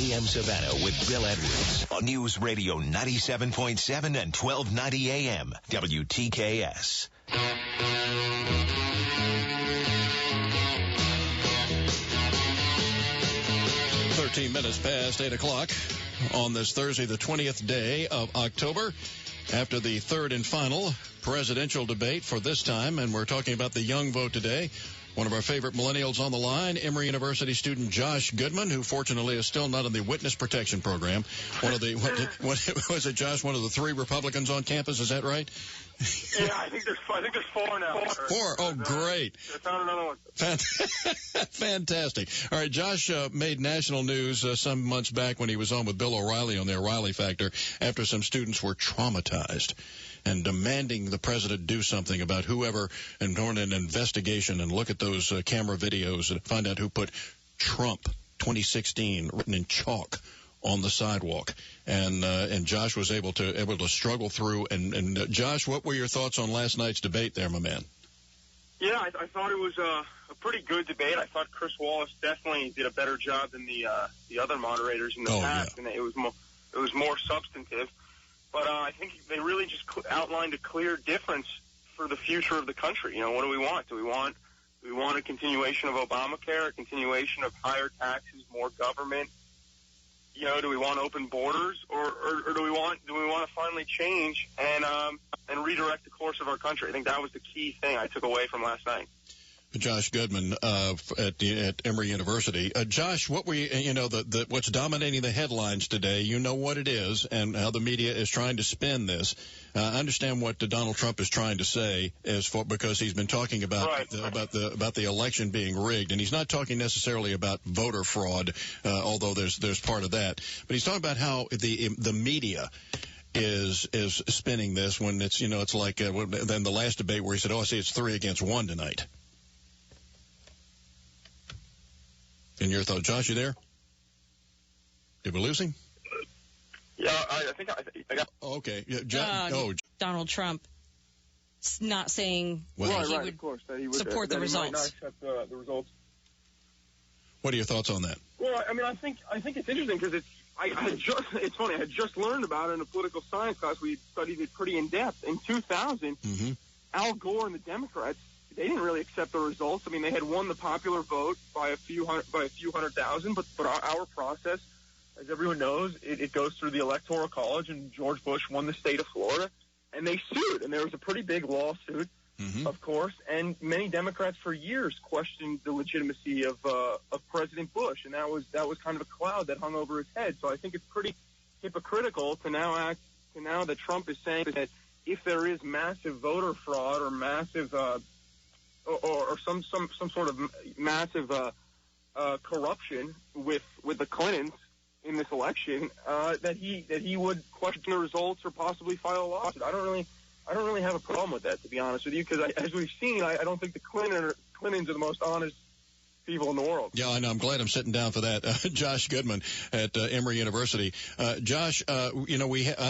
AM Savannah with Bill Edwards on News Radio 97.7 and 1290 AM WTKS. 13 minutes past 8 o'clock on this Thursday, the 20th day of October, after the third and final presidential debate for this time, and we're talking about the young vote today. One of our favorite millennials on the line, Emory University student Josh Goodman, who fortunately is still not in the witness protection program. One of the, what was it, Josh? One of the 3 Republicans on campus, is that right? Yeah, I think there's 4 now. 4? Oh, great. I found another one. Fantastic. All right, Josh made national news some months back when he was on with Bill O'Reilly on the O'Reilly Factor after some students were traumatized and demanding the president do something about whoever, and doing an investigation and look at those camera videos and find out who put Trump 2016 written in chalk on the sidewalk. And Josh was able to struggle through. And Josh, what were your thoughts on last night's debate there, my man? Yeah, I thought it was a pretty good debate. I thought Chris Wallace definitely did a better job than the other moderators in the past, and it was more substantive. But I think they really just outlined a clear difference for the future of the country. You know, what do we want? Do we want a continuation of Obamacare, a continuation of higher taxes, more government? You know, do we want open borders, or do we want to finally change and redirect the course of our country? I think that was the key thing I took away from last night. Josh Goodman at Emory University. Josh, what what's dominating the headlines today? You know what it is, and how the media is trying to spin this. I understand what Donald Trump is trying to say, because he's been talking about the election being rigged, and he's not talking necessarily about voter fraud, although there's part of that. But he's talking about how the media is spinning this when it's like then the last debate where he said, "Oh, I see it's 3 against 1 tonight." And your thought, Josh, you there? Did we lose him? Yeah, I think I got. Oh, okay. Yeah, Donald Trump not saying that he would of course, that he would support the results. He might not accept the results. What are your thoughts on that? Well, I mean, I think it's interesting because it's funny. I had just learned about it in a political science class. We studied it pretty in depth. In 2000, Al Gore and the Democrats, they didn't really accept the results. I mean, they had won the popular vote by a few hundred thousand, but our process, as everyone knows, it goes through the Electoral College, and George Bush won the state of Florida, and they sued, and there was a pretty big lawsuit, of course, and many Democrats for years questioned the legitimacy of President Bush, and that was kind of a cloud that hung over his head. So I think it's pretty hypocritical to now that Trump is saying that if there is massive voter fraud or massive or some sort of massive corruption with the Clintons in this election, that he would question the results or possibly file a lawsuit. I don't really have a problem with that, to be honest with you, because as we've seen, I don't think the Clintons are the most honest people in the world. Yeah, I know. I'm glad I'm sitting down for that. Josh Goodman at Emory University. Josh, I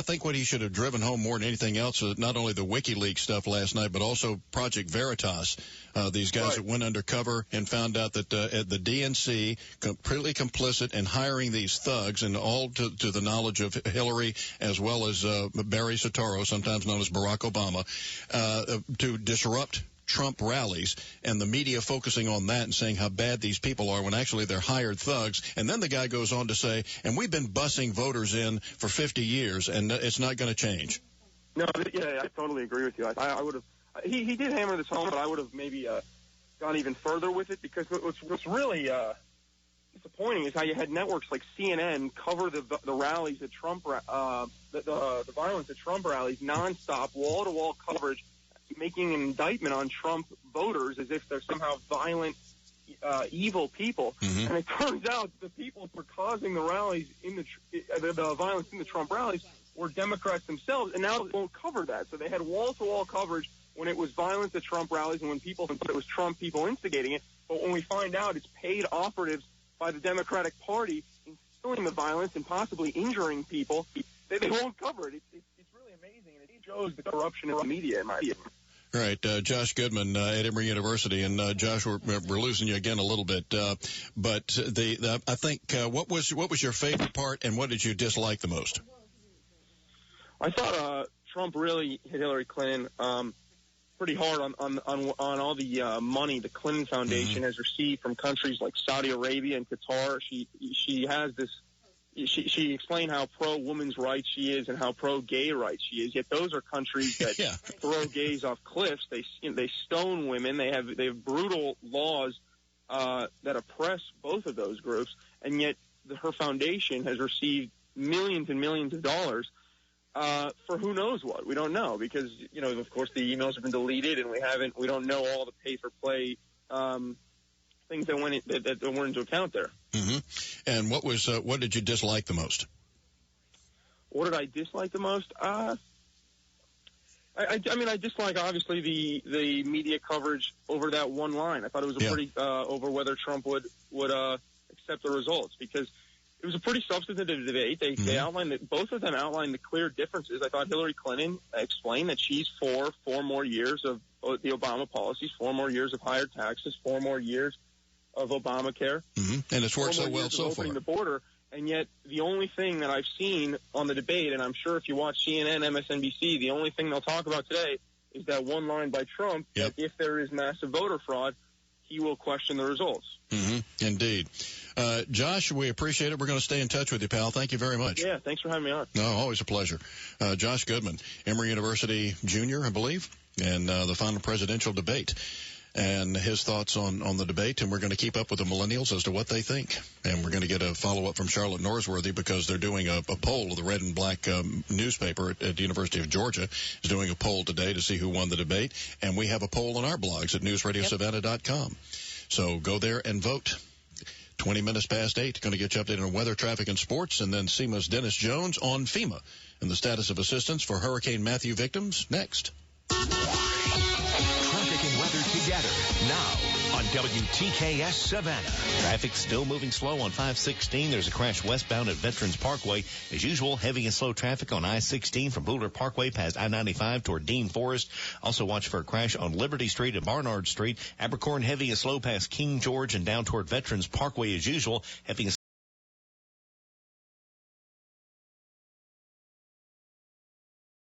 think what he should have driven home more than anything else is not only the WikiLeaks stuff last night, but also Project Veritas. These guys that went undercover and found out that the DNC completely complicit in hiring these thugs, and all to the knowledge of Hillary as well as Barry Soetoro, sometimes known as Barack Obama, to disrupt Trump rallies, and the media focusing on that and saying how bad these people are when actually they're hired thugs. And then the guy goes on to say, and we've been bussing voters in for 50 years, and it's not going to change. No, yeah, I totally agree with you. I would have. He did hammer this home, but I would have maybe gone even further with it, because what's really disappointing is how you had networks like CNN cover the rallies at Trump, the violence at Trump rallies nonstop, wall-to-wall coverage, making an indictment on Trump voters as if they're somehow violent, evil people. And it turns out the people who were causing the rallies the violence in the Trump rallies were Democrats themselves, and now they won't cover that. So they had wall-to-wall coverage when it was violence at Trump rallies and when people thought it was Trump people instigating it. But when we find out it's paid operatives by the Democratic Party instilling the violence and possibly injuring people, they won't cover it. It's really amazing, and it shows the corruption in the media, in my opinion. Right, Josh Goodman at Emory University, and Josh, we're losing you again a little bit, but I think what was your favorite part, and what did you dislike the most? I thought Trump really hit Hillary Clinton pretty hard on all the money the Clinton Foundation has received from countries like Saudi Arabia and Qatar. She has this. She explained how pro-women's rights she is and how pro-gay rights she is. Yet those are countries that throw gays off cliffs. They stone women. They have brutal laws that oppress both of those groups. And yet her foundation has received millions and millions of dollars for who knows what. We don't know because of course the emails have been deleted and we don't know all the pay-for-play things that went into account there. Mm-hmm. And what did you dislike the most? What did I dislike the most? I dislike obviously the media coverage over that one line. I thought it was pretty over whether Trump would accept the results because it was a pretty substantive debate. They outlined that both of them outlined the clear differences. I thought Hillary Clinton explained that she's for 4 more years of the Obama policies, 4 more years of higher taxes, 4 more years of Obamacare. And it's worked so well so far. Opening the border, and yet the only thing that I've seen on the debate, and I'm sure if you watch CNN, MSNBC, the only thing they'll talk about today is that one line by Trump that if there is massive voter fraud, he will question the results. Indeed. Josh, we appreciate it. We're going to stay in touch with you, pal. Thank you very much. Yeah, thanks for having me on. No, always a pleasure. Josh Goodman, Emory University junior, I believe, and the final presidential debate. And his thoughts on the debate, and we're going to keep up with the millennials as to what they think. And we're going to get a follow-up from Charlotte Norsworthy because they're doing a poll. The Red and Black newspaper at the University of Georgia is doing a poll today to see who won the debate. And we have a poll on our blogs at newsradiosavannah.com. So go there and vote. 20 minutes past 8, going to get you updated on weather, traffic, and sports. And then SEMA's Dennis Jones on FEMA and the status of assistance for Hurricane Matthew victims next. And weather together now on WTKS Savannah. Traffic still moving slow on 516. There's a crash westbound at Veterans Parkway. As usual, heavy and slow traffic on I-16 from Boulder Parkway past I-95 toward Dean Forest. Also watch for a crash on Liberty Street and Barnard Street. Abercorn heavy and slow past King George and down toward Veterans Parkway as usual. Heavy and